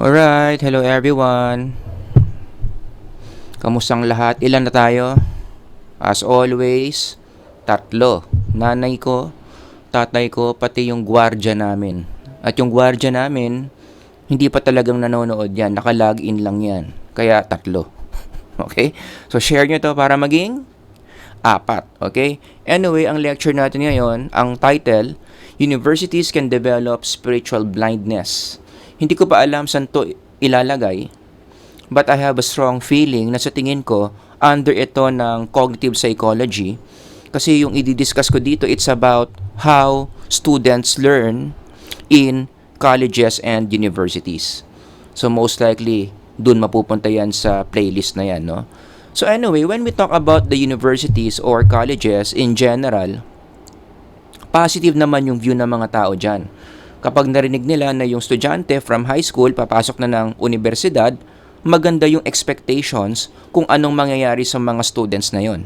Alright, hello everyone. Kamustang lahat? Ilan na tayo? As always, tatlo. Nanay ko, tatay ko, pati yung gwardiya namin. At yung gwardiya namin, hindi pa talagang nanonood yan. Naka-login lang yan. Kaya tatlo. Okay? So share nyo to para maging apat. Okay? Anyway, ang lecture natin ngayon, ang title, Universities Can Develop Spiritual Blindness. Hindi ko pa alam saan to ilalagay, but I have a strong feeling na sa tingin ko, under ito ng cognitive psychology, kasi yung i-discuss ko dito, it's about how students learn in colleges and universities. So most likely, dun mapupunta yan sa playlist na yan, no? So anyway, when we talk about the universities or colleges in general, positive naman yung view ng mga tao dyan. Kapag narinig nila na yung estudyante from high school papasok na ng universidad, maganda yung expectations kung anong mangyayari sa mga students na yon.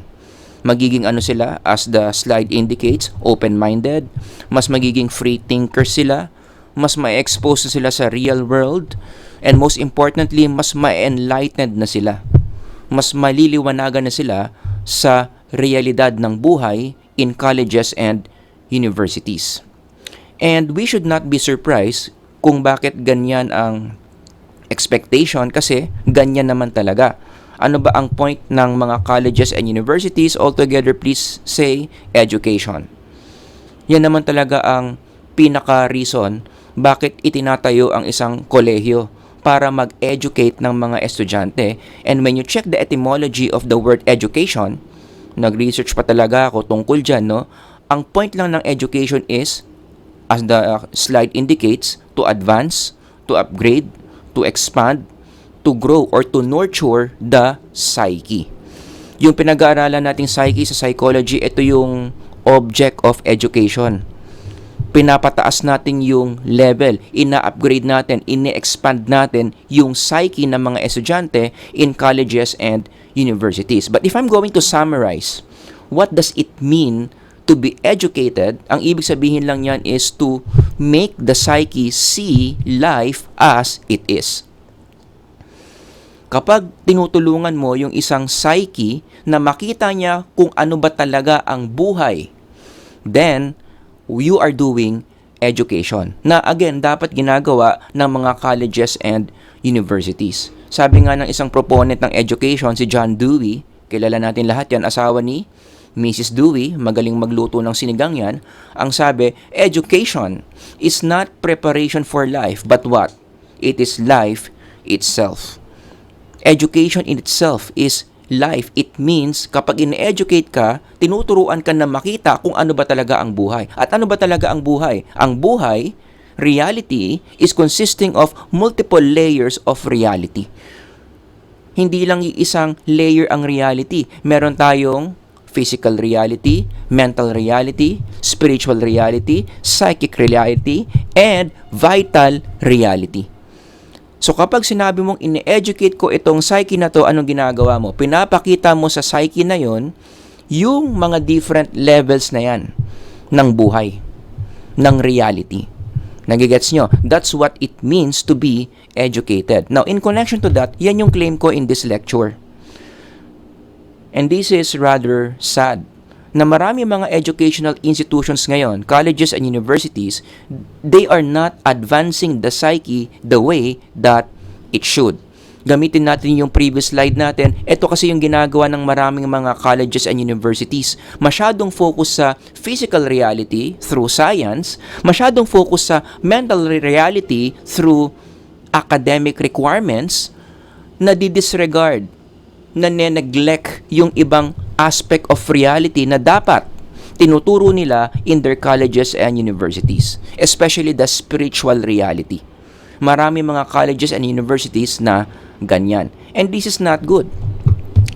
Magiging ano sila, as the slide indicates, open-minded, mas magiging free thinkers sila, mas ma-expose sila sa real world, and most importantly, mas ma-enlightened na sila. Mas maliliwanagan na sila sa realidad ng buhay in colleges and universities. And we should not be surprised kung bakit ganyan ang expectation kasi ganyan naman talaga. Ano ba ang point ng mga colleges and universities? Altogether, please say education. Yan naman talaga ang pinaka-reason bakit itinatayo ang isang kolehiyo para mag-educate ng mga estudyante. And when you check the etymology of the word education, nag-research pa talaga ako tungkol dyan, no? Ang point lang ng education is, as the slide indicates, to advance, to upgrade, to expand, to grow, or to nurture the psyche. Yung pinag-aaralan nating psyche sa psychology, ito yung object of education. Pinapataas natin yung level, ina-upgrade natin, ine-expand natin yung psyche ng mga estudyante in colleges and universities. But if I'm going to summarize, what does it mean to be educated? Ang ibig sabihin lang yan is to make the psyche see life as it is. Kapag tinutulungan mo yung isang psyche na makita niya kung ano ba talaga ang buhay, then you are doing education. Na again, dapat ginagawa ng mga colleges and universities. Sabi nga ng isang proponent ng education, si John Dewey, kilala natin lahat yan, asawa ni Mrs. Dewey, magaling magluto ng sinigang yan, ang sabi, education is not preparation for life, but what? It is life itself. Education in itself is life. It means, kapag in-educate ka, tinuturuan ka na makita kung ano ba talaga ang buhay. At ano ba talaga ang buhay? Ang buhay, reality, is consisting of multiple layers of reality. Hindi lang isang layer ang reality. Meron tayong physical reality, mental reality, spiritual reality, psychic reality, and vital reality. So kapag sinabi mong ini-educate ko itong psyche na to, anong ginagawa mo? Pinapakita mo sa psyche na yon yung mga different levels na yan ng buhay, ng reality. Nagigets nyo? That's what it means to be educated. Now, in connection to that, yan yung claim ko in this lecture. And this is rather sad na marami mga educational institutions ngayon, colleges and universities, they are not advancing the psyche the way that it should. Gamitin natin yung previous slide natin. Ito kasi yung ginagawa ng maraming mga colleges and universities. Masyadong focus sa physical reality through science, masyadong focus sa mental reality through academic requirements, na di-disregard, na neglect yung ibang aspect of reality na dapat tinuturo nila in their colleges and universities, especially the spiritual reality. Marami mga colleges and universities na ganyan. And this is not good.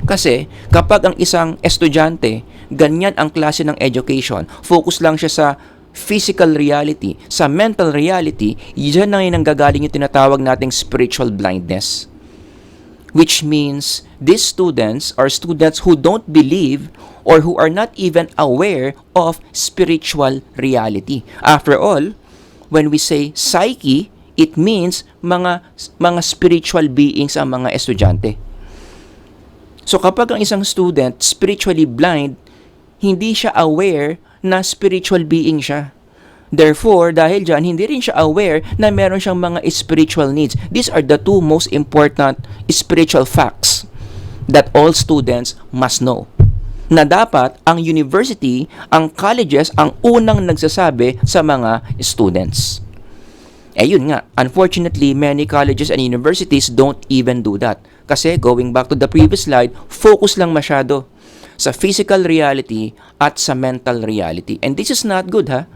Kasi kapag ang isang estudyante, ganyan ang klase ng education, focus lang siya sa physical reality, sa mental reality, yan na yung nanggagaling yung tinatawag nating spiritual blindness. Which means these students are students who don't believe or who are not even aware of spiritual reality. After all, when we say psyche, It means mga spiritual beings ang mga estudyante. So kapag ang isang student spiritually blind, hindi siya aware na spiritual being siya. Therefore, dahil dyan, hindi rin siya aware na meron siyang mga spiritual needs. These are the two most important spiritual facts that all students must know. Na dapat ang university, ang colleges, ang unang nagsasabi sa mga students. Yun nga, unfortunately, many colleges and universities don't even do that. Kasi, going back to the previous slide, focus lang masyado sa physical reality at sa mental reality. And this is not good, ha?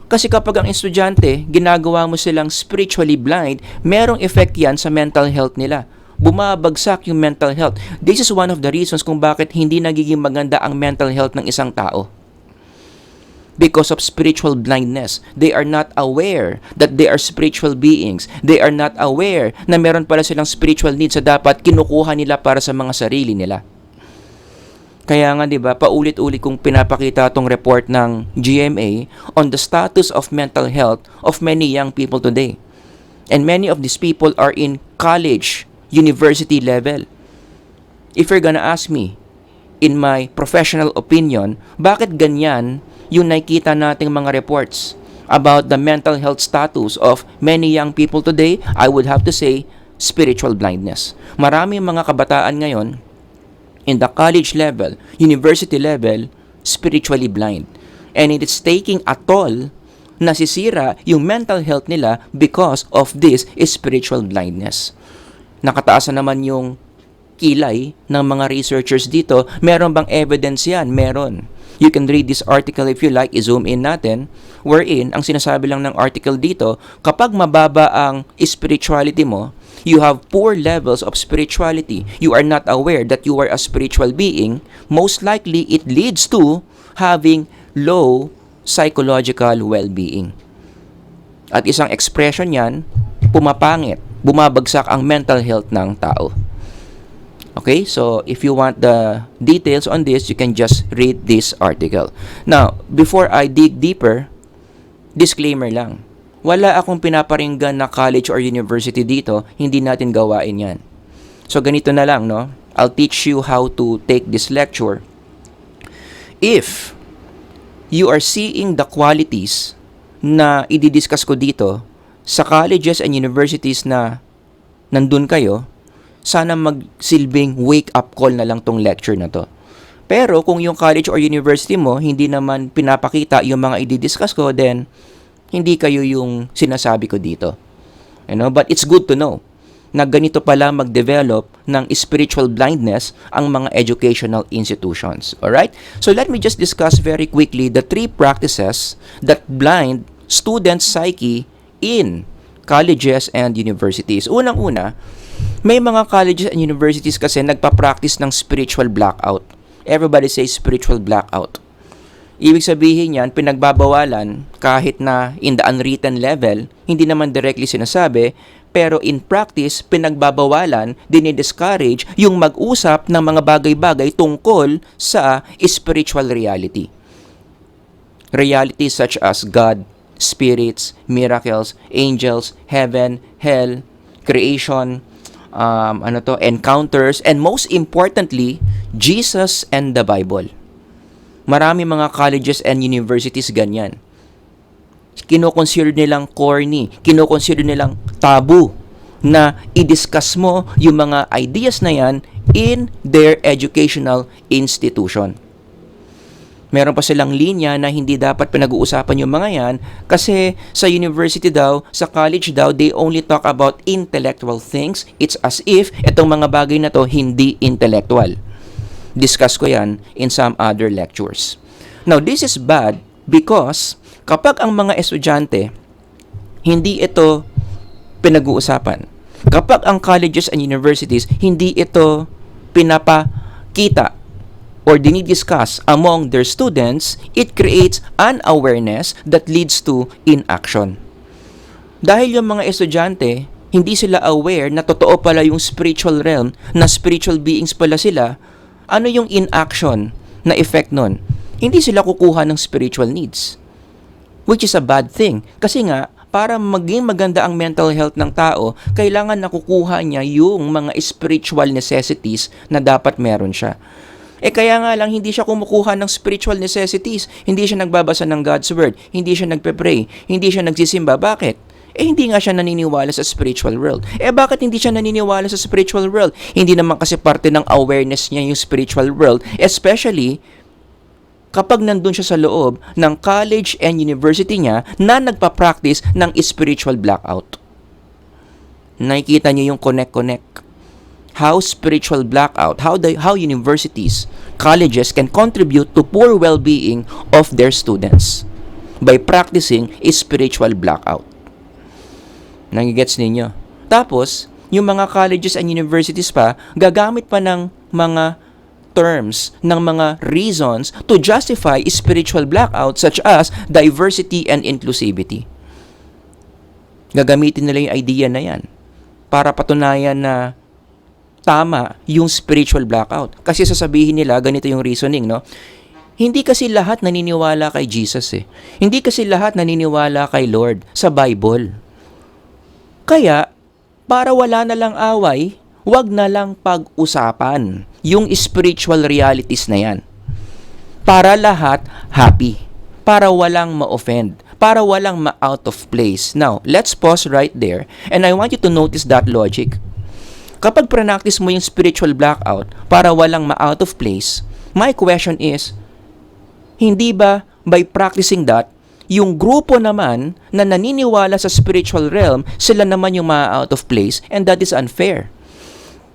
Kasi kapag ang estudyante, ginagawa mo silang spiritually blind, merong effect yan sa mental health nila. Bumabagsak yung mental health. This is one of the reasons kung bakit hindi nagiging maganda ang mental health ng isang tao. Because of spiritual blindness. They are not aware that they are spiritual beings. They are not aware na meron pala silang spiritual needs sa dapat kinukuha nila para sa mga sarili nila. Kaya nga 'di ba, paulit-ulit kong pinapakita tong report ng GMA on the status of mental health of many young people today. And many of these people are in college, university level. If you're gonna ask me, in my professional opinion, bakit ganyan yung nakikita nating mga reports about the mental health status of many young people today? I would have to say, spiritual blindness. Maraming mga kabataan ngayon in the college level, university level, spiritually blind. And it is taking a toll, nasisira yung mental health nila because of this spiritual blindness. Nakataas na naman yung kilay ng mga researchers dito. Meron bang evidence yan? Meron. You can read this article if you like, i-zoom in natin, wherein, ang sinasabi lang ng article dito, kapag mababa ang spirituality mo, you have poor levels of spirituality, you are not aware that you are a spiritual being, most likely it leads to having low psychological well-being. At isang expression yan, pumapangit, bumabagsak ang mental health ng tao. Okay, so if you want the details on this, you can just read this article. Now, before I dig deeper, disclaimer lang. Wala akong pinaparinggan na college or university dito, hindi natin gawain yan. So, ganito na lang, no? I'll teach you how to take this lecture. If you are seeing the qualities na i-discuss ko dito sa colleges and universities na nandun kayo, sana magsilbing wake-up call na lang tong lecture na to. Pero kung yung college or university mo, hindi naman pinapakita yung mga i-discuss ko, then hindi kayo yung sinasabi ko dito. But it's good to know na ganito pala mag-develop ng spiritual blindness ang mga educational institutions. Alright? So let me just discuss very quickly the 3 practices that blind student psyche in colleges and universities. Unang-una, may mga colleges and universities kasi nagpa-practice ng spiritual blackout. Everybody says spiritual blackout. Ibig sabihin yan, pinagbabawalan kahit na in the unwritten level, hindi naman directly sinasabi, pero in practice, pinagbabawalan, dinidiscourage yung mag-usap ng mga bagay-bagay tungkol sa spiritual reality. Realities such as God, spirits, miracles, angels, heaven, hell, creation, encounters, and most importantly, Jesus and the Bible. Marami mga colleges and universities ganyan. Kino-consider nilang corny, kino-consider nilang tabu na i-discuss mo yung mga ideas na yan in their educational institution. Meron pa silang linya na hindi dapat pinag-uusapan yung mga yan kasi sa university daw, sa college daw, they only talk about intellectual things. It's as if itong mga bagay na to hindi intellectual. Discuss ko yan in some other lectures. Now, this is bad because kapag ang mga estudyante hindi ito pinag-uusapan, kapag ang colleges and universities hindi ito pinapakita or dinidiscuss among their students, it creates an awareness that leads to inaction. Dahil yung mga estudyante, hindi sila aware na totoo pala yung spiritual realm, na spiritual beings pala sila, ano yung inaction na effect nun? Hindi sila kukuha ng spiritual needs. Which is a bad thing. Kasi nga, para maging maganda ang mental health ng tao, kailangan nakukuha niya yung mga spiritual necessities na dapat meron siya. Kaya nga lang, hindi siya kumukuha ng spiritual necessities. Hindi siya nagbabasa ng God's Word. Hindi siya nagpe-pray. Hindi siya nagsisimba. Bakit? Hindi nga siya naniniwala sa spiritual world. Bakit hindi siya naniniwala sa spiritual world? Hindi naman kasi parte ng awareness niya yung spiritual world, especially kapag nandun siya sa loob ng college and university niya na nagpa-practice ng spiritual blackout. Nakikita niyo yung connect. How spiritual blackout, how universities, colleges can contribute to poor well-being of their students by practicing spiritual blackout. Nagigets ninyo? Tapos, yung mga colleges and universities pa, gagamit pa ng mga terms, ng mga reasons to justify spiritual blackout such as diversity and inclusivity. Gagamitin nila yung idea na yan para patunayan na tama yung spiritual blackout. Kasi sasabihin nila, ganito yung reasoning, no? Hindi kasi lahat naniniwala kay Jesus Hindi kasi lahat naniniwala kay Lord sa Bible. Kaya, para wala na lang away, wag na lang pag-usapan yung spiritual realities na yan. Para lahat happy. Para walang ma-offend. Para walang ma-out of place. Now, let's pause right there and I want you to notice that logic. Kapag practice mo yung spiritual blackout para walang ma-out of place, my question is, hindi ba by practicing that, yung grupo naman na naniniwala sa spiritual realm, sila naman yung ma-out of place, and that is unfair.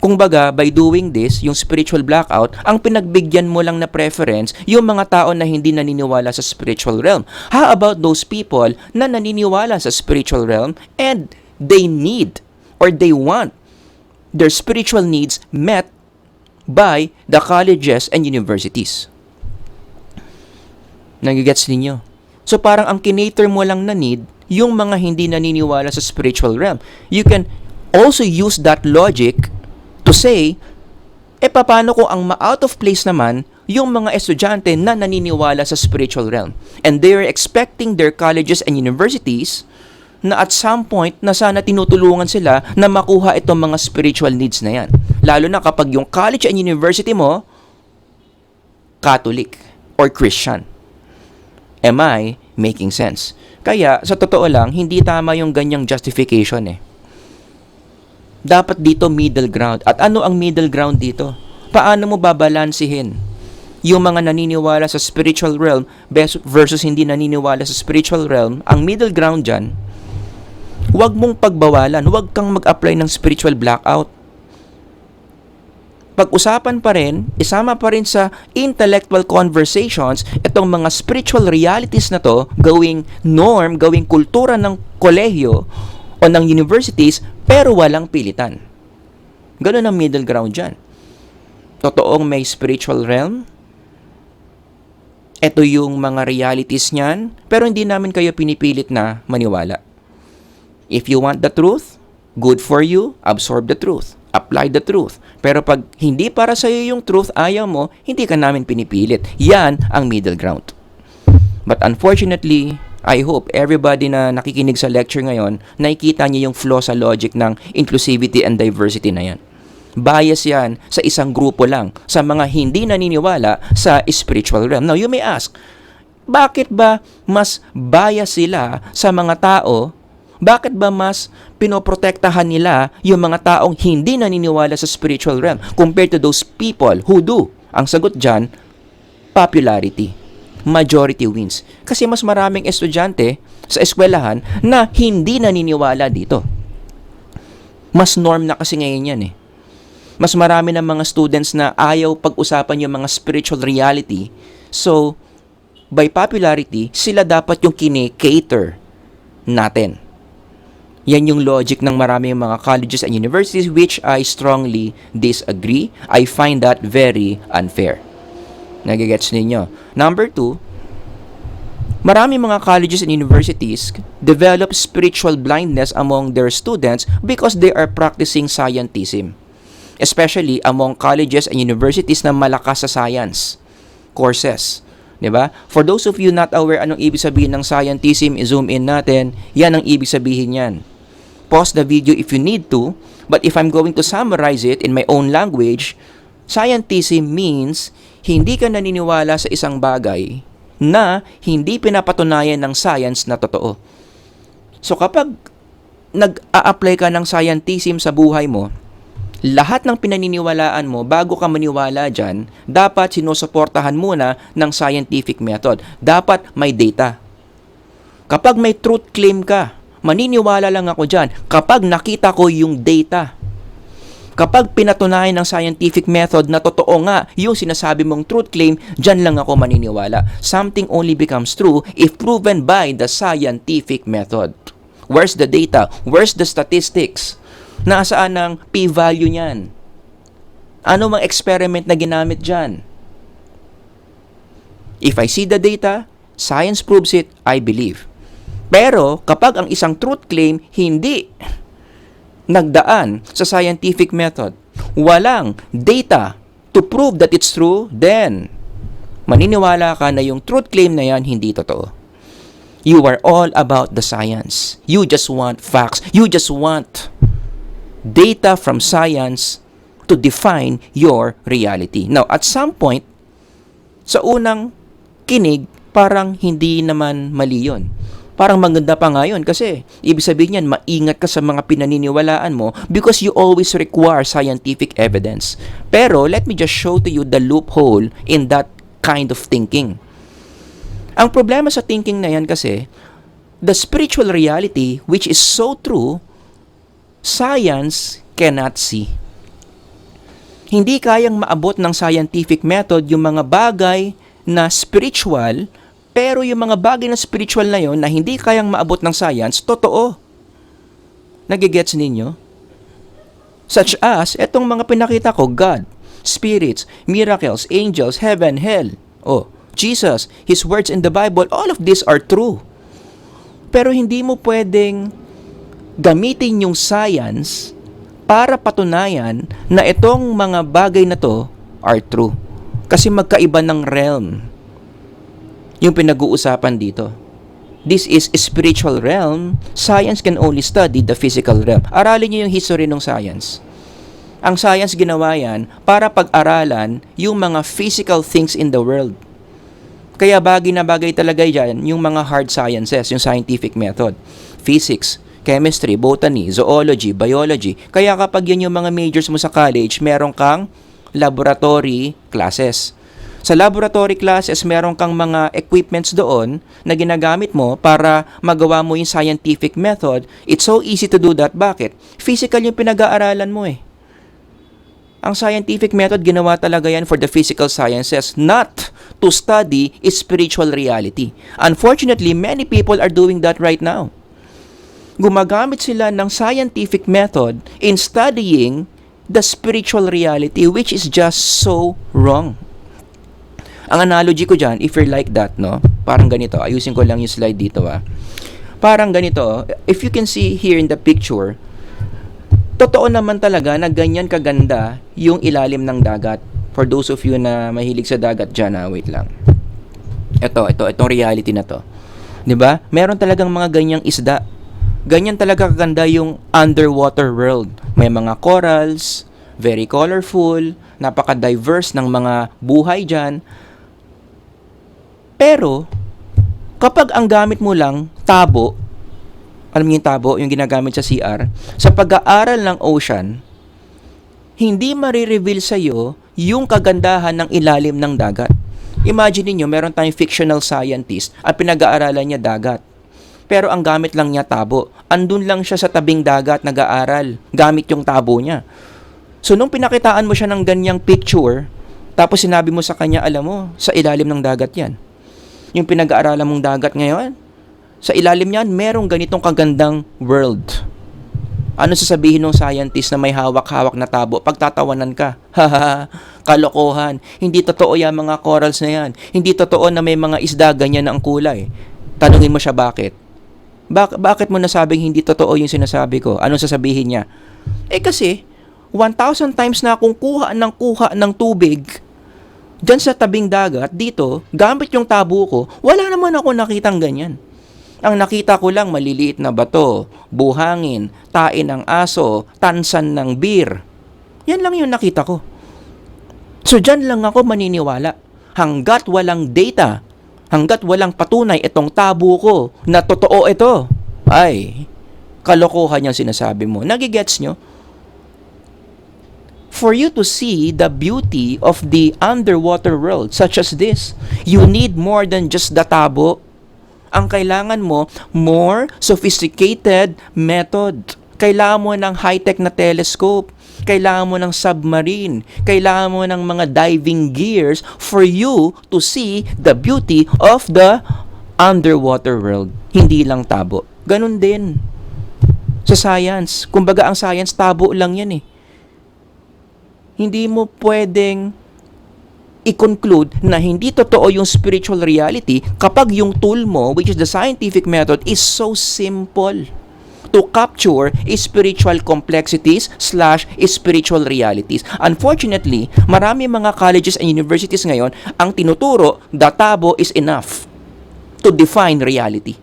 Kung baga, by doing this, yung spiritual blackout, ang pinagbigyan mo lang na preference, yung mga tao na hindi naniniwala sa spiritual realm. How about those people na naniniwala sa spiritual realm and they need or they want their spiritual needs met by the colleges and universities? Nagigets ninyo? So parang ang kinater mo lang na need, yung mga hindi naniniwala sa spiritual realm. You can also use that logic to say, paano kung ang ma-out of place naman, yung mga estudyante na naniniwala sa spiritual realm. And they are expecting their colleges and universities na at some point na sana tinutulungan sila na makuha itong mga spiritual needs na yan. Lalo na kapag yung college and university mo, Catholic or Christian. Am I making sense? Kaya, sa totoo lang, hindi tama yung ganyang justification Dapat dito middle ground. At ano ang middle ground dito? Paano mo babalansihin yung mga naniniwala sa spiritual realm versus hindi naniniwala sa spiritual realm? Ang middle ground dyan, huwag mong pagbawalan. Huwag kang mag-apply ng spiritual blackout. Pag-usapan pa rin, isama pa rin sa intellectual conversations itong mga spiritual realities na to, gawing norm, gawing kultura ng kolehiyo o ng universities, pero walang pilitan. Ganun ang middle ground dyan. Totoong may spiritual realm, ito yung mga realities niyan, pero hindi namin kayo pinipilit na maniwala. If you want the truth, good for you, absorb the truth. Apply the truth. Pero pag hindi para sa iyo yung truth, ayaw mo, hindi ka namin pinipilit. Yan ang middle ground. But unfortunately, I hope everybody na nakikinig sa lecture ngayon, nakikita niyo yung flaw sa logic ng inclusivity and diversity na yan. Bias yan sa isang grupo lang, sa mga hindi naniniwala sa spiritual realm. Now, you may ask, bakit ba mas bias sila sa mga tao? Bakit ba mas pinoprotektahan nila yung mga taong hindi naniniwala sa spiritual realm compared to those people who do? Ang sagot dyan, popularity. Majority wins. Kasi mas maraming estudyante sa eskwelahan na hindi naniniwala dito. Mas norm na kasi ngayon yan Mas marami ng mga students na ayaw pag-usapan yung mga spiritual reality. So, by popularity, sila dapat yung kine-cater natin. Yan yung logic ng maraming mga colleges and universities which I strongly disagree. I find that very unfair. Nagigets ninyo? Number 2, marami mga colleges and universities develop spiritual blindness among their students because they are practicing scientism. Especially among colleges and universities na malakas sa science courses. 'Di ba? For those of you not aware anong ibig sabihin ng scientism, i-zoom in natin. Yan ang ibig sabihin niyan. Pause the video if you need to, but if I'm going to summarize it in my own language, scientism means hindi ka naniniwala sa isang bagay na hindi pinapatunayan ng science na totoo. So kapag nag-a-apply ka ng scientism sa buhay mo, lahat ng pinaniniwalaan mo bago ka maniwala dyan, dapat sinusuportahan muna ng scientific method. Dapat may data. Kapag may truth claim ka, maniniwala lang ako dyan kapag nakita ko yung data. Kapag pinatunayan ng scientific method na totoo nga yung sinasabi mong truth claim, dyan lang ako maniniwala. Something only becomes true if proven by the scientific method. Where's the data? Where's the statistics? Nasaan ang p-value niyan? Ano mang experiment na ginamit dyan? If I see the data, science proves it, I believe. Pero kapag ang isang truth claim hindi nagdaan sa scientific method, walang data to prove that it's true, then maniniwala ka na yung truth claim na yan hindi totoo. You are all about the science. You just want facts. You just want data from science to define your reality. Now, at some point, sa unang kinig, parang hindi naman mali yun. Parang maganda pa nga yun kasi ibig sabihin yan, maingat ka sa mga pinaniniwalaan mo because you always require scientific evidence. Pero, let me just show to you the loophole in that kind of thinking. Ang problema sa thinking na yan kasi, the spiritual reality, which is so true, science cannot see. Hindi kayang maabot ng scientific method yung mga bagay na spiritual, pero yung mga bagay na spiritual na yon na hindi kayang maabot ng science, totoo. Nagigets ninyo? Such as, etong mga pinakita ko, God, spirits, miracles, angels, heaven, hell. Oh, Jesus, His words in the Bible, all of these are true. Pero hindi mo pwedeng gamitin yung science para patunayan na itong mga bagay na to are true. Kasi magkaiba ng realm yung pinag-uusapan dito. This is spiritual realm. Science can only study the physical realm. Aralin niyo yung history ng science. Ang science ginawa yan para pag-aralan yung mga physical things in the world. Kaya bagay na bagay talaga yan yung mga hard sciences, yung scientific method. Physics, chemistry, botany, zoology, biology. Kaya kapag yan yung mga majors mo sa college, meron kang laboratory classes. Sa laboratory classes, meron kang mga equipments doon na ginagamit mo para magawa mo yung scientific method. It's so easy to do that. Bakit? Physical yung pinag-aaralan mo eh. Ang scientific method, ginawa talaga yan for the physical sciences, not to study spiritual reality. Unfortunately, many people are doing that right now. Gumagamit sila ng scientific method in studying the spiritual reality, which is just so wrong. Ang analogy ko dyan, if you're like that, no? Parang ganito. Ayusin ko lang yung slide dito, Parang ganito. If you can see here in the picture, totoo naman talaga na ganyan kaganda yung ilalim ng dagat. For those of you na mahilig sa dagat dyan, wait lang. Itong reality na to. 'Di ba? Meron talagang mga ganyang isda. Ganyan talaga kaganda yung underwater world. May mga corals, very colorful, napaka-diverse ng mga buhay dyan. Pero, kapag ang gamit mo lang tabo, alam niyo yung tabo, yung ginagamit sa CR, sa pag-aaral ng ocean, hindi marireveal sa'yo yung kagandahan ng ilalim ng dagat. Imagine niyo, meron tayong fictional scientist at pinag-aaralan niya dagat. Pero ang gamit lang niya tabo. Andun lang siya sa tabing dagat nag-aaral. Gamit yung tabo niya. So, nung pinakitaan mo siya ng ganyang picture, tapos sinabi mo sa kanya, alam mo, sa ilalim ng dagat yan. Yung pinag-aaralan mong dagat ngayon, sa ilalim niyan, merong ganitong kagandang world. Ano sasabihin ng scientist na may hawak-hawak na tabo? Pagtatawanan ka. Haha, kalokohan. Hindi totoo yan mga corals na yan. Hindi totoo na may mga isda ganyan na ang kulay. Tanungin mo siya bakit. Bakit mo nasabing hindi totoo yung sinasabi ko? Anong sasabihin niya? Kasi, 1,000 times na akong kuha ng tubig Diyan sa tabing dagat, dito, gamit yung tabo ko, wala naman ako nakitang ganyan. Ang nakita ko lang maliliit na bato, buhangin, tae ng aso, tansan ng beer. Yan lang yung nakita ko. So dyan lang ako maniniwala. Hanggat walang data, hanggat walang patunay itong tabo ko na totoo ito, ay, kalokohan yung sinasabi mo. Nagigets nyo? For you to see the beauty of the underwater world such as this, you need more than just the tabo. Ang kailangan mo, more sophisticated method. Kailangan mo ng high-tech na telescope. Kailangan mo ng submarine. Kailangan mo ng mga diving gears for you to see the beauty of the underwater world. Hindi lang tabo. Ganun din sa science. Kumbaga ang science, tabo lang yan eh. Hindi mo pwedeng i-conclude na hindi totoo yung spiritual reality kapag yung tool mo, which is the scientific method, is so simple to capture spiritual complexities / spiritual realities. Unfortunately, marami mga colleges and universities ngayon ang tinuturo the tabo is enough to define reality.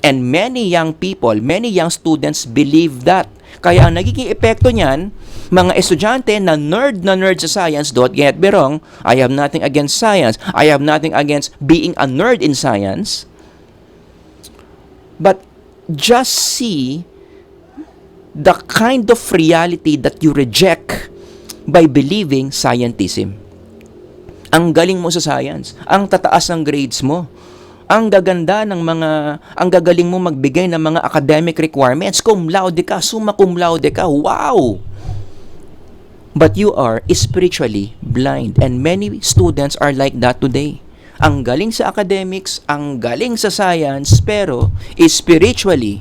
And many young people, many young students believe that. Kaya ang nagiging epekto niyan, mga estudyante na nerd sa science, don't get me wrong, I have nothing against science. I have nothing against being a nerd in science. But just see the kind of reality that you reject by believing scientism. Ang galing mo sa science, ang tataas ng grades mo, ang gaganda ng ang gagaling mo magbigay ng mga academic requirements, cum laude ka, summa cum laude ka, wow! But you are spiritually blind, and many students are like that today. Ang galing sa academics, ang galing sa science, pero spiritually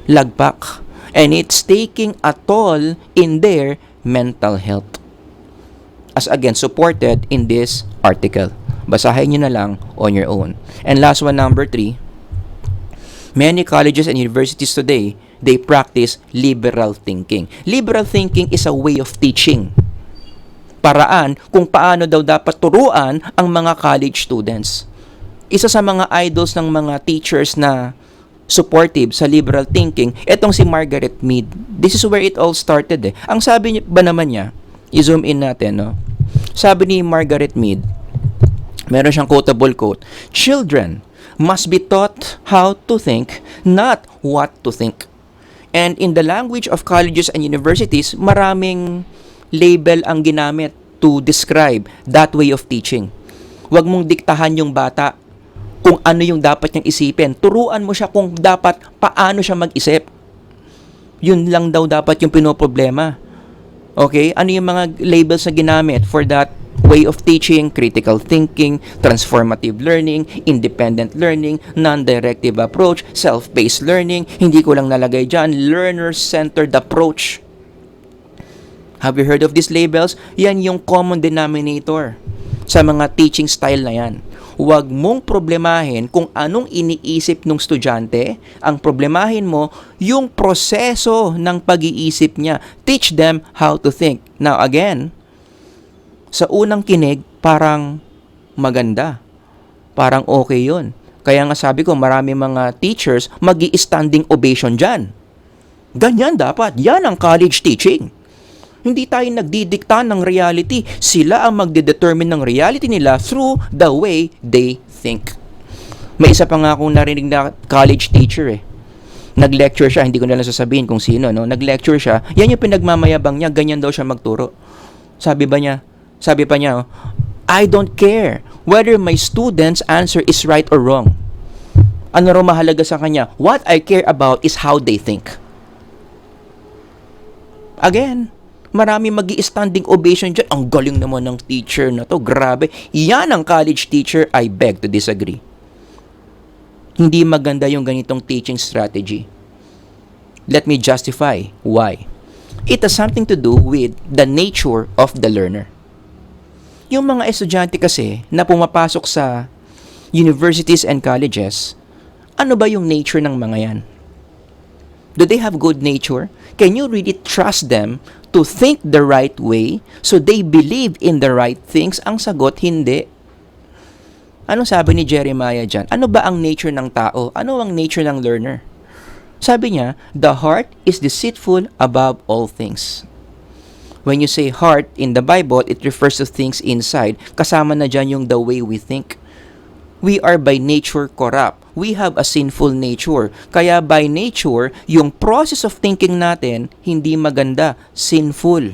lagpak. And it's taking a toll in their mental health. As again, supported in this article. Basahin nyo na lang on your own. And last one, number 3. Many colleges and universities today, they practice liberal thinking. Liberal thinking is a way of teaching. Paraan kung paano daw dapat turuan ang mga college students. Isa sa mga idols ng mga teachers na supportive sa liberal thinking, etong si Margaret Mead. This is where it all started eh. Ang sabi niya ba naman niya, i-zoom in natin, no? Sabi ni Margaret Mead, meron siyang quotable quote, "Children must be taught how to think, not what to think." And in the language of colleges and universities, maraming label ang ginamit to describe that way of teaching. Huwag mong diktahan yung bata kung ano yung dapat niyang isipin. Turuan mo siya kung dapat paano siya mag-isip. Yun lang daw dapat yung pinoproblema. Okay? Ano yung mga labels na ginamit for that way of teaching? Critical thinking, transformative learning, independent learning, non-directive approach, self-paced learning. Hindi ko lang nalagay dyan, learner-centered approach. Have you heard of these labels? Yan yung common denominator sa mga teaching style na yan. Huwag mong problemahin kung anong iniisip ng estudyante. Ang problemahin mo, yung proseso ng pag-iisip niya. Teach them how to think. Now again, sa unang kinig, parang maganda. Parang okay yun. Kaya nga sabi ko, marami mga teachers magi-standing ovation dyan. Ganyan dapat. Yan ang college teaching. Hindi tayo nagdidikta ng reality. Sila ang magdedetermine ng reality nila through the way they think. May isa pa nga akong narinig na college teacher eh. Nag-lecture siya, hindi ko na lang sasabihin kung sino, no? Nag-lecture siya, yan yung pinagmamayabang niya, ganyan daw siya magturo. Sabi pa niya, oh, I don't care whether my student's answer is right or wrong. Ano raw mahalaga sa kanya? What I care about is how they think. Again, marami magi-standing ovation dyan. Ang galing naman ng teacher na to. Grabe. Yan ang college teacher. I beg to disagree. Hindi maganda yung ganitong teaching strategy. Let me justify why. It has something to do with the nature of the learner. Yung mga estudyante kasi na pumapasok sa universities and colleges, ano ba yung nature ng mga yan? Do they have good nature? Can you really trust them to think the right way so they believe in the right things? Ang sagot, hindi. Anong sabi ni Jeremiah dyan? Ano ba ang nature ng tao? Ano ang nature ng learner? Sabi niya, the heart is deceitful above all things. When you say heart in the Bible, it refers to things inside. Kasama na dyan yung the way we think. We are by nature corrupt. We have a sinful nature. Kaya by nature, yung process of thinking natin, hindi maganda, sinful,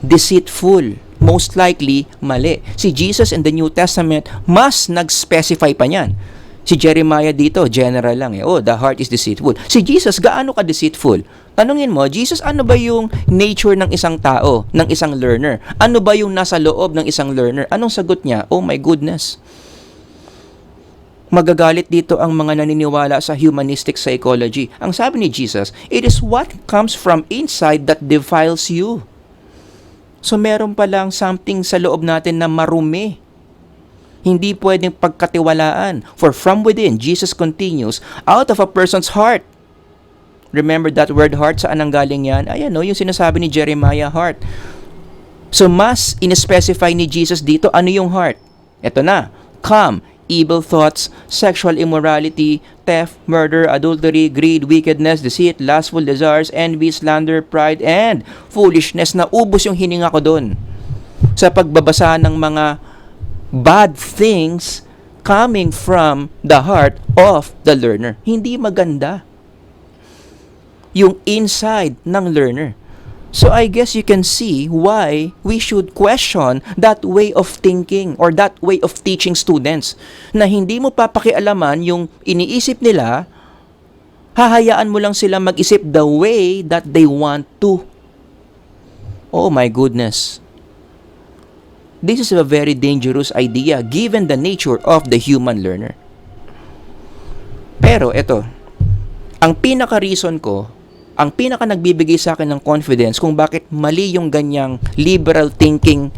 deceitful, most likely, mali. Si Jesus in the New Testament, mas nag-specify pa niyan. Si Jeremiah dito, general lang eh. Oh, the heart is deceitful. Si Jesus, gaano ka deceitful? Tanungin mo, Jesus, ano ba yung nature ng isang tao, ng isang learner? Ano ba yung nasa loob ng isang learner? Anong sagot niya? Oh my goodness. Magagalit dito ang mga naniniwala sa humanistic psychology. Ang sabi ni Jesus, it is what comes from inside that defiles you. So meron palang something sa loob natin na marumi. Hindi pwedeng pagkatiwalaan. For from within, Jesus continues, out of a person's heart. Remember that word heart? Saan ang galing yan? Ayan o, yung sinasabi ni Jeremiah, heart. So mas in-specify ni Jesus dito, ano yung heart? Ito na, come, evil thoughts, sexual immorality, theft, murder, adultery, greed, wickedness, deceit, lustful desires, envy, slander, pride, and foolishness. Na ubos yung hininga ko doon sa pagbabasa ng mga bad things coming from the heart of the learner. Hindi maganda yung inside ng learner. So I guess you can see why we should question that way of thinking or that way of teaching students na hindi mo papakialaman yung iniisip nila, hahayaan mo lang sila mag-isip the way that they want to. Oh my goodness. This is a very dangerous idea given the nature of the human learner. Pero ito, ang pinaka-reason ko, ang pinaka nagbibigay sa akin ng confidence kung bakit mali yung ganyang liberal thinking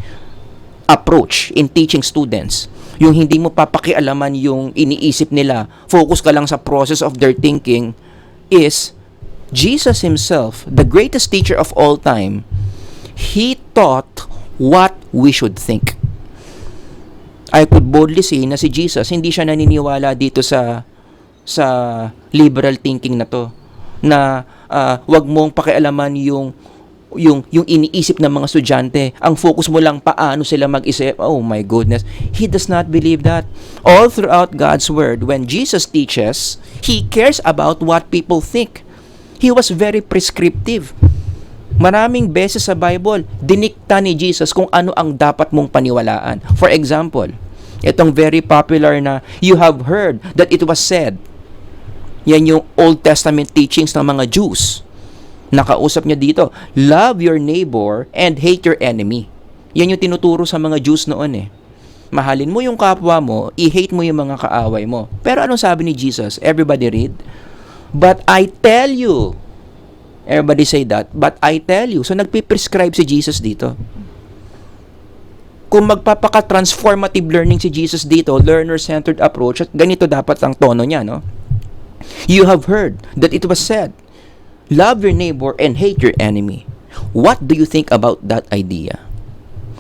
approach in teaching students. Yung hindi mo papakialaman yung iniisip nila, focus ka lang sa process of their thinking, is Jesus himself, the greatest teacher of all time, he taught what we should think. I could boldly say na si Jesus, hindi siya naniniwala dito sa liberal thinking na to, na wag mong pakialaman yung iniisip ng mga estudyante. Ang focus mo lang paano sila mag-isip. Oh my goodness. He does not believe that. All throughout God's Word, when Jesus teaches, He cares about what people think. He was very prescriptive. Maraming beses sa Bible, dinikta ni Jesus kung ano ang dapat mong paniwalaan. For example, itong very popular na, you have heard that it was said. Yan yung Old Testament teachings ng mga Jews. Nakausap niya dito, love your neighbor and hate your enemy. Yan yung tinuturo sa mga Jews noon eh. Mahalin mo yung kapwa mo, i-hate mo yung mga kaaway mo. Pero anong sabi ni Jesus? Everybody read. But I tell you. Everybody say that. But I tell you. So nagpiprescribe si Jesus dito. Kung magpapaka-transformative learning si Jesus dito, learner-centered approach, at ganito dapat ang tono niya, no? You have heard that it was said, love your neighbor and hate your enemy. What do you think about that idea?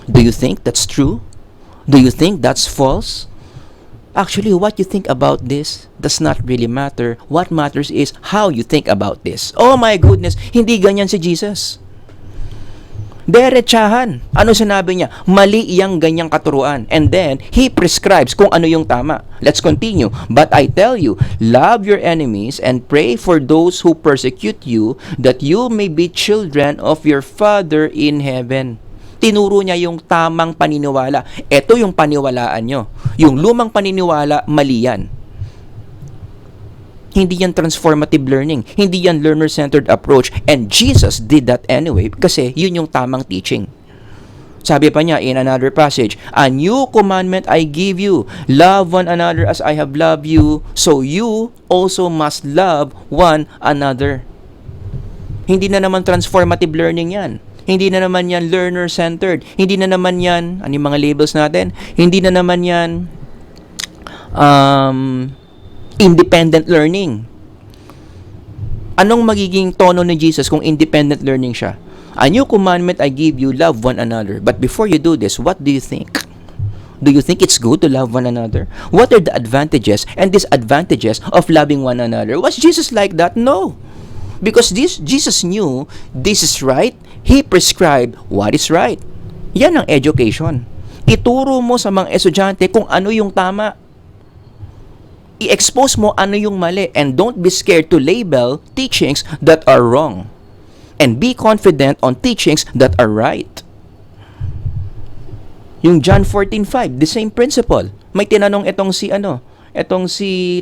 Do you think that's true? Do you think that's false? Actually, what you think about this does not really matter. What matters is how you think about this. Oh my goodness, hindi ganyan si Jesus. Derechahan. Ano sinabi niya? Mali iyang ganyang katuruan. And then, He prescribes kung ano yung tama. Let's continue. But I tell you, love your enemies and pray for those who persecute you, that you may be children of your Father in heaven. Tinuro niya yung tamang paniniwala. Ito yung paniwalaan nyo. Yung lumang paniniwala, mali yan. Hindi yan transformative learning. Hindi yan learner-centered approach. And Jesus did that anyway kasi yun yung tamang teaching. Sabi pa niya in another passage, a new commandment I give you, love one another as I have loved you, so you also must love one another. Hindi na naman transformative learning yan. Hindi na naman yan learner-centered. Hindi na naman yan, ano yung mga labels natin? Hindi na naman yan independent learning. Anong magiging tono ni Jesus kung independent learning siya? A new commandment I give you, love one another. But before you do this, what do you think? Do you think it's good to love one another? What are the advantages and disadvantages of loving one another? Was Jesus like that? No. Because Jesus knew this is right. He prescribed what is right. Yan ang education. Ituro mo sa mga estudyante kung ano yung tama. I-expose mo ano yung mali, and don't be scared to label teachings that are wrong, and be confident on teachings that are right. Yung John 14:5, the same principle. May tinanong etong si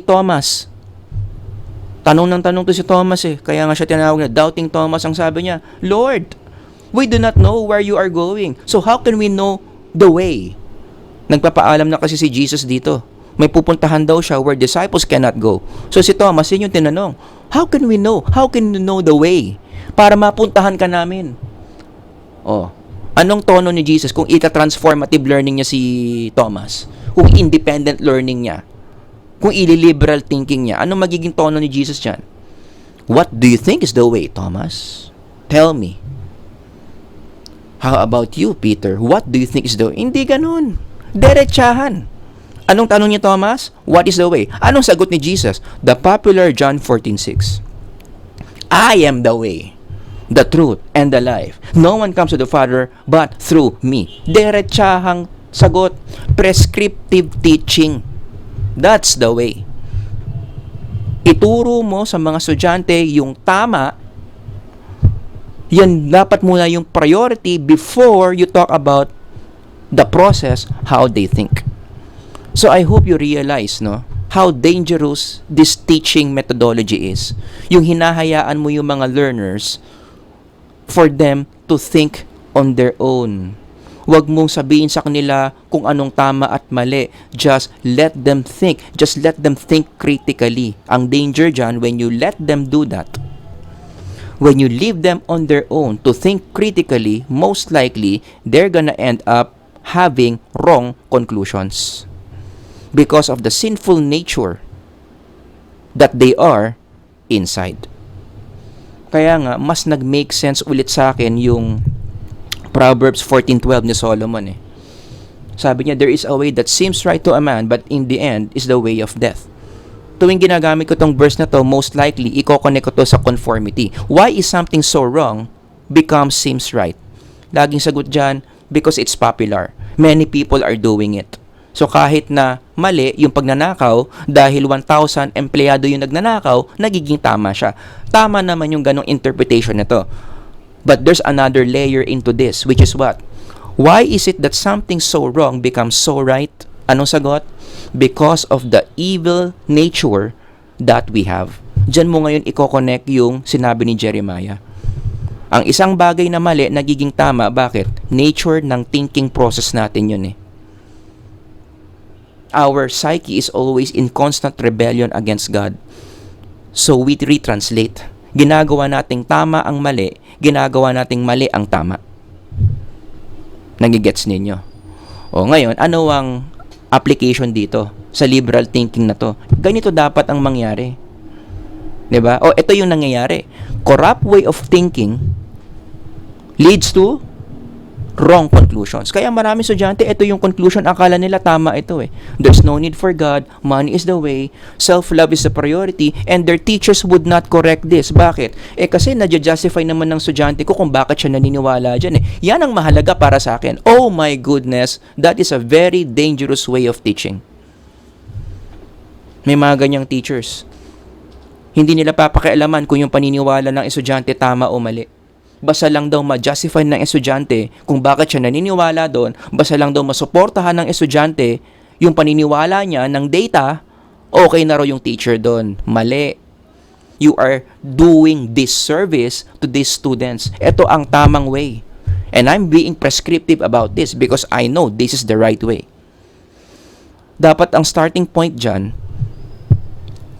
Thomas. Tanong ng tanong to si Thomas kaya nga siya tinawag na Doubting Thomas. Ang sabi niya, Lord, we do not know where you are going, so how can we know the way? Nagpapaalam na kasi si Jesus dito. May pupuntahan daw siya where disciples cannot go. So si Thomas, yun yung tinanong, how can we know? How can we know the way? Para mapuntahan ka namin. Anong tono ni Jesus kung ita-transformative learning niya si Thomas? Kung independent learning niya? Kung ili-liberal thinking niya? Anong magiging tono ni Jesus dyan? What do you think is the way, Thomas? Tell me. How about you, Peter? What do you think is the way? Hindi ganun. Diretsahan. Anong tanong niya, Thomas? What is the way? Anong sagot ni Jesus? The popular John 14:6. I am the way, the truth, and the life. No one comes to the Father but through me. Diretsahang sagot. Prescriptive teaching. That's the way. Ituro mo sa mga estudyante yung tama. Yan dapat muna yung priority before you talk about the process, how they think. So I hope you realize, how dangerous this teaching methodology is. Yung hinahayaan mo yung mga learners for them to think on their own. Huwag mong sabihin sa kanila kung anong tama at mali. Just let them think. Just let them think critically. Ang danger dyan, when you let them do that, when you leave them on their own to think critically, most likely, they're gonna end up having wrong conclusions. Because of the sinful nature that they are inside. Kaya nga, mas nag-make sense ulit sa akin yung Proverbs 14:12 ni Solomon Sabi niya, there is a way that seems right to a man, but in the end is the way of death. Tuwing ginagamit ko tong verse na to, most likely, i-connect ko to sa conformity. Why is something so wrong becomes seems right? Laging sagot dyan, because it's popular. Many people are doing it. So kahit na mali yung pagnanakaw, dahil 1,000 empleyado yung nagnanakaw, nagiging tama siya. Tama naman yung ganong interpretation nito. But there's another layer into this, which is what? Why is it that something so wrong becomes so right? Anong sagot? Because of the evil nature that we have. Diyan mo ngayon i-connect yung sinabi ni Jeremiah. Ang isang bagay na mali, nagiging tama. Bakit? Nature ng thinking process natin yun Our psyche is always in constant rebellion against God. So we retranslate. Ginagawa nating tama ang mali, ginagawa nating mali ang tama. Nagigets ninyo? Ngayon, ano ang application dito sa liberal thinking na to? Ganito dapat ang mangyari. 'Di ba? Ito yung nangyayari. Corrupt way of thinking leads to wrong conclusions. Kaya maraming estudyante, ito yung conclusion, akala nila tama ito There's no need for God, money is the way, self-love is the priority, and their teachers would not correct this. Bakit? Kasi nadya-justify naman ng estudyante ko kung bakit siya naniniwala dyan Yan ang mahalaga para sa akin. Oh my goodness, that is a very dangerous way of teaching. May mga ganyang teachers. Hindi nila papakialaman kung yung paniniwala ng estudyante tama o mali. Basta lang daw ma-justify ng estudyante kung bakit siya naniniwala doon, basta lang daw masuportahan ng estudyante yung paniniwala niya ng data, okay na raw yung teacher doon. Mali. You are doing disservice to these students. Ito ang tamang way. And I'm being prescriptive about this because I know this is the right way. Dapat ang starting point dyan,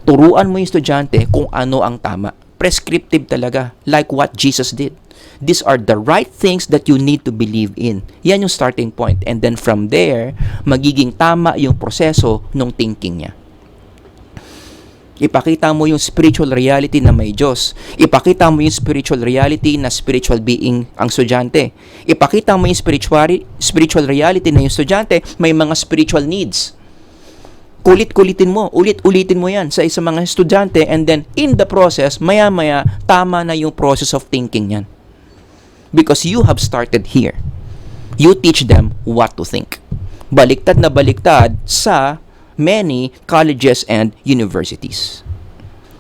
turuan mo yung estudyante kung ano ang tama. Prescriptive talaga, like what Jesus did. These are the right things that you need to believe in. Yan yung starting point. And then from there, magiging tama yung proseso ng thinking niya. Ipakita mo yung spiritual reality na may Diyos. Ipakita mo yung spiritual reality na spiritual being ang estudyante. Ipakita mo yung spiritual reality na yung estudyante may mga spiritual needs. Kulit-kulitin mo, ulit-ulitin mo yan sa isang mga estudyante, and then in the process, maya-maya, tama na yung process of thinking yan. Because you have started here. You teach them what to think. Baliktad na baliktad sa many colleges and universities.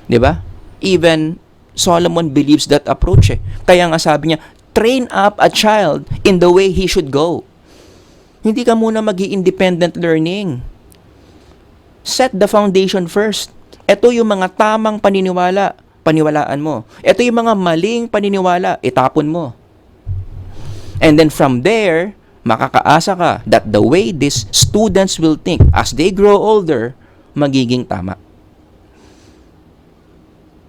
'Di ba? Even Solomon believes that approach. Kaya nga sabi niya, train up a child in the way he should go. Hindi ka muna magi-independent learning. Set the foundation first. Ito yung mga tamang paniwalaan mo. Ito yung mga maling paniniwala, itapon mo. And then from there, makakaasa ka that the way these students will think as they grow older, magiging tama.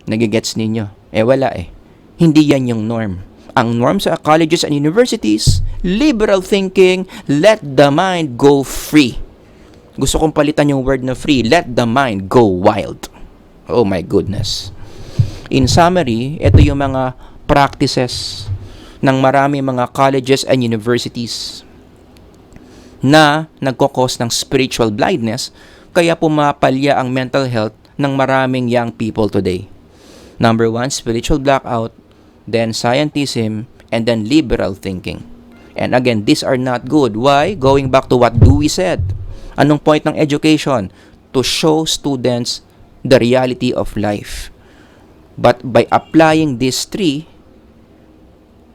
Nagigets ninyo? Wala eh. Hindi yan yung norm. Ang norm sa colleges and universities, liberal thinking, let the mind go free. Gusto kong palitan yung word na free. Let the mind go wild. Oh my goodness. In summary, ito yung mga practices ng marami mga colleges and universities na nagkakos ng spiritual blindness, kaya pumapalya ang mental health ng maraming young people today. Number 1, spiritual blackout, then scientism, and then liberal thinking. And again, these are not good. Why? Going back to what Dewey said. Anong point ng education? To show students the reality of life. But by applying these 3,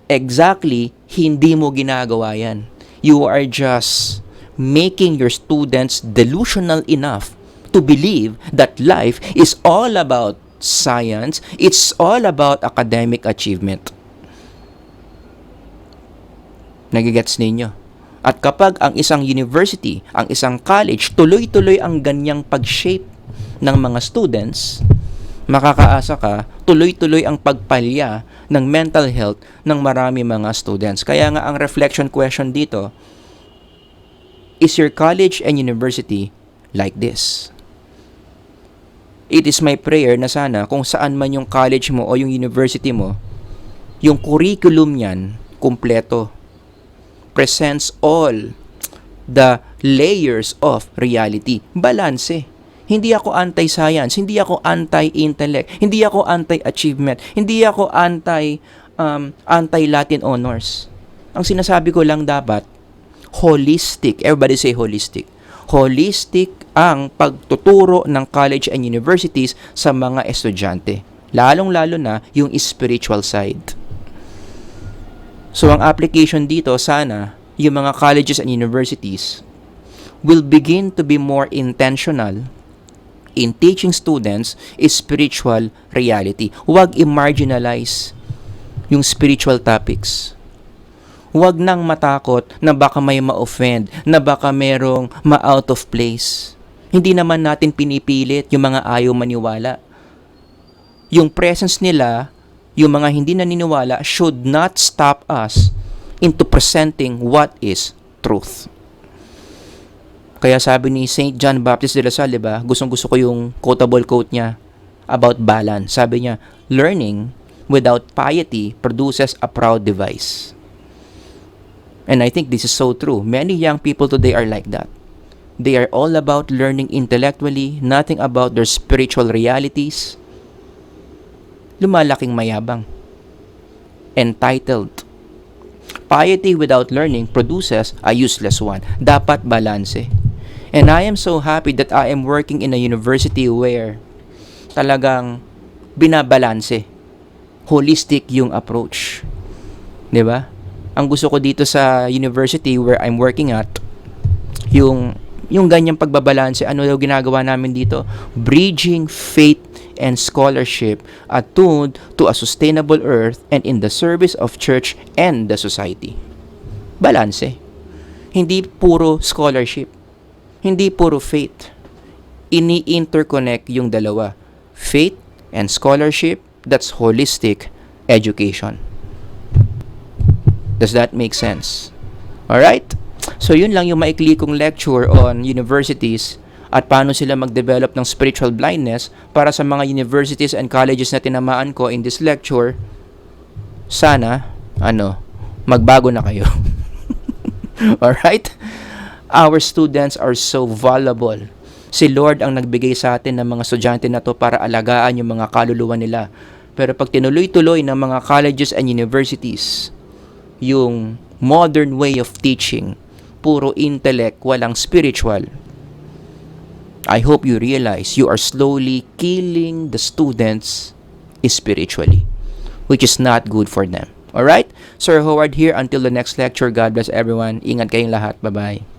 exactly, hindi mo ginagawa yan. You are just making your students delusional enough to believe that life is all about science, it's all about academic achievement. Nagigets ninyo? At kapag ang isang university, ang isang college, tuloy-tuloy ang ganyang pag-shape ng mga students, makakaasa ka, tuloy-tuloy ang pagpalya ng mental health ng marami mga students. Kaya nga ang reflection question dito, is your college and university like this? It is my prayer na sana kung saan man yung college mo o yung university mo, yung curriculum niyan, kumpleto. Presents all the layers of reality. Balanse. Hindi ako anti-science, hindi ako anti-intellect, hindi ako anti-achievement, hindi ako anti-Latin honors. Ang sinasabi ko lang dapat, holistic. Everybody say holistic. Holistic ang pagtuturo ng college and universities sa mga estudyante. Lalong-lalo na yung spiritual side. So, ang application dito, sana, yung mga colleges and universities will begin to be more intentional in teaching students spiritual reality. Huwag i-marginalize yung spiritual topics. Huwag nang matakot na baka may ma-offend, na baka merong ma-out of place. Hindi naman natin pinipilit yung mga ayaw maniwala. Yung presence nila, yung mga hindi naniniwala, should not stop us into presenting what is truth. Kaya sabi ni St. John Baptist de la Salle, diba? Gustong-gusto ko yung quotable quote niya about balance. Sabi niya, learning without piety produces a proud device. And I think this is so true. Many young people today are like that. They are all about learning intellectually, nothing about their spiritual realities. Lumalaking mayabang. Entitled. Piety without learning produces a useless one. Dapat balanse. And I am so happy that I am working in a university where talagang binabalanse. Holistic yung approach. 'Di ba? Ang gusto ko dito sa university where I'm working at, yung ganyang pagbabalanse, ano daw ginagawa namin dito? Bridging faith and scholarship attuned to a sustainable earth and in the service of church and the society. Balanse. Hindi puro scholarship. Hindi puro faith. Ini-interconnect yung dalawa. Faith and scholarship, that's holistic education. Does that make sense? Alright? So, yun lang yung maikli kong lecture on universities. at paano sila mag-develop ng spiritual blindness para sa mga universities and colleges na tinamaan ko in this lecture, sana, magbago na kayo. Alright? Our students are so valuable. Si Lord ang nagbigay sa atin ng mga estudyante na to para alagaan yung mga kaluluwa nila. Pero pag tinuloy-tuloy ng mga colleges and universities, yung modern way of teaching, puro intellect, walang spiritual, I hope you realize you are slowly killing the students spiritually, which is not good for them. Alright? Sir Howard here. Until the next lecture, God bless everyone. Ingat kayong lahat. Bye-bye.